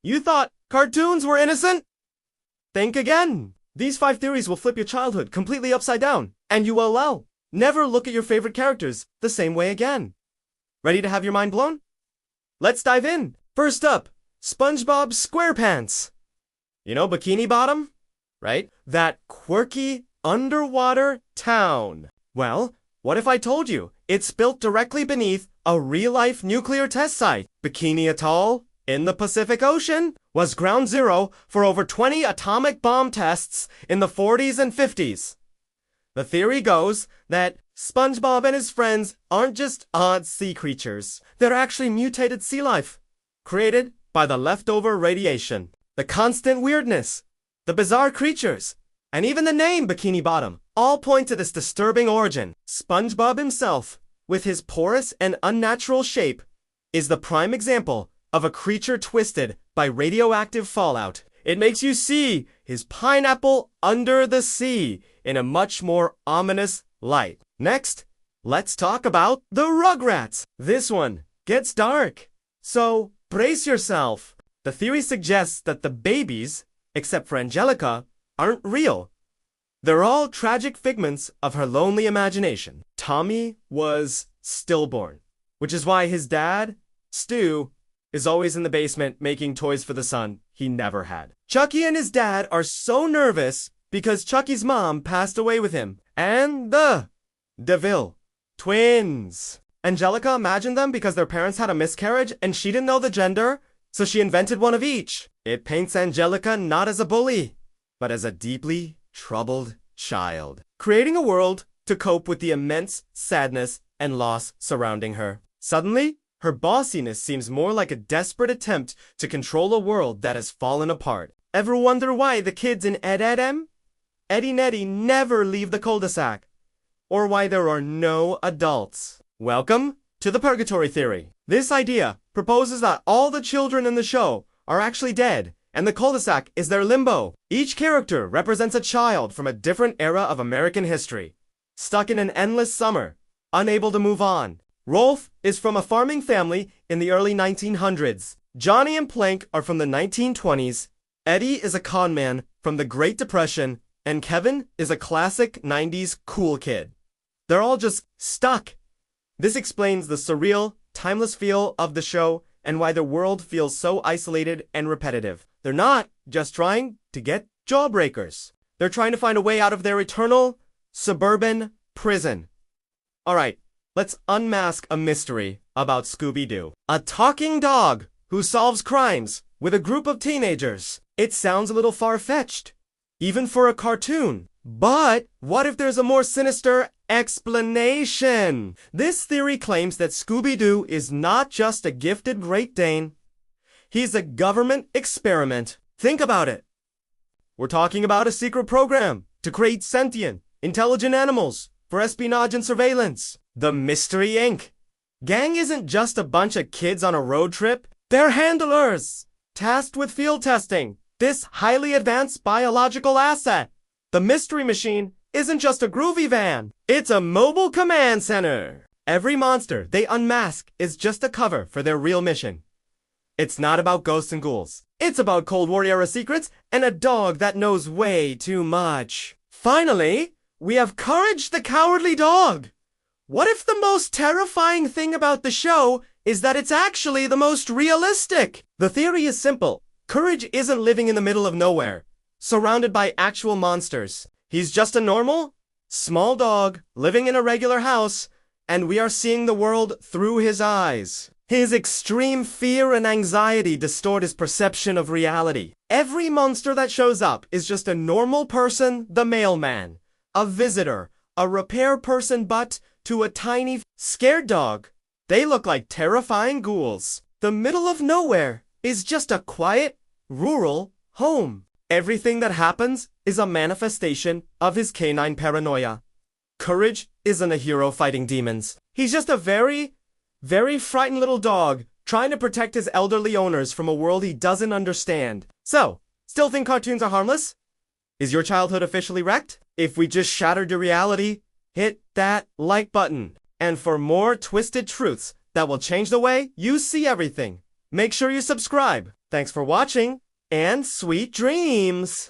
You thought cartoons were innocent? Think again. These 5 theories will flip your childhood completely upside down, and you will never look at your favorite characters the same way again. Ready to have your mind blown? Let's dive in. First up, SpongeBob SquarePants. You know Bikini Bottom? Right? That quirky underwater town. Well, what if I told you it's built directly beneath a real-life nuclear test site? Bikini Atoll, in the Pacific Ocean, was ground zero for over 20 atomic bomb tests in the 40s and 50s. The theory goes that SpongeBob and his friends aren't just odd sea creatures. They're actually mutated sea life, created by the leftover radiation. The constant weirdness, the bizarre creatures, and even the name Bikini Bottom all point to this disturbing origin. SpongeBob himself, with his porous and unnatural shape, is the prime example of a creature twisted by radioactive fallout. It makes you see his pineapple under the sea in a much more ominous light. Next, let's talk about the Rugrats. This one gets dark, so brace yourself. The theory suggests that the babies, except for Angelica, aren't real. They're all tragic figments of her lonely imagination. Tommy was stillborn, which is why his dad, Stu, is always in the basement making toys for the son he never had. Chucky and his dad are so nervous because Chucky's mom passed away with him. And the DeVille twins. Angelica imagined them because their parents had a miscarriage and she didn't know the gender, so she invented one of each. It paints Angelica not as a bully, but as a deeply troubled child, creating a world to cope with the immense sadness and loss surrounding her. Suddenly, her bossiness seems more like a desperate attempt to control a world that has fallen apart. Ever wonder why the kids in Ed Ed M? Eddie and Eddie never leave the cul-de-sac? Or why there are no adults? Welcome to the Purgatory Theory. This idea proposes that all the children in the show are actually dead, and the cul-de-sac is their limbo. Each character represents a child from a different era of American history, stuck in an endless summer, unable to move on. Rolf is from a farming family in the early 1900s. Johnny and Plank are from the 1920s. Eddie is a con man from the Great Depression, and Kevin is a classic 90s cool kid. They're all just stuck. This explains the surreal, timeless feel of the show and why the world feels so isolated and repetitive. They're not just trying to get jawbreakers. They're trying to find a way out of their eternal, suburban prison. Alright, let's unmask a mystery about Scooby-Doo. A talking dog who solves crimes with a group of teenagers. It sounds a little far-fetched, even for a cartoon. But what if there's a more sinister explanation? This theory claims that Scooby-Doo is not just a gifted Great Dane. He's a government experiment. Think about it. We're talking about a secret program to create sentient, intelligent animals for espionage and surveillance. The Mystery Inc. gang isn't just a bunch of kids on a road trip. They're handlers, tasked with field testing this highly advanced biological asset. The Mystery Machine isn't just a groovy van. It's a mobile command center. Every monster they unmask is just a cover for their real mission. It's not about ghosts and ghouls. It's about Cold War era secrets and a dog that knows way too much. Finally, we have Courage the Cowardly Dog. What if the most terrifying thing about the show is that it's actually the most realistic? The theory is simple. Courage isn't living in the middle of nowhere, surrounded by actual monsters. He's just a normal, small dog living in a regular house, and we are seeing the world through his eyes. His extreme fear and anxiety distort his perception of reality. Every monster that shows up is just a normal person, the mailman, a visitor, a repair person, but to a tiny, scared dog, they look like terrifying ghouls. The middle of nowhere is just a quiet, rural home. Everything that happens is a manifestation of his canine paranoia. Courage isn't a hero fighting demons. He's just a very, very frightened little dog trying to protect his elderly owners from a world he doesn't understand. So, still think cartoons are harmless? Is your childhood officially wrecked? If we just shattered your reality, hit that like button. And for more twisted truths that will change the way you see everything, make sure you subscribe. Thanks for watching, and sweet dreams!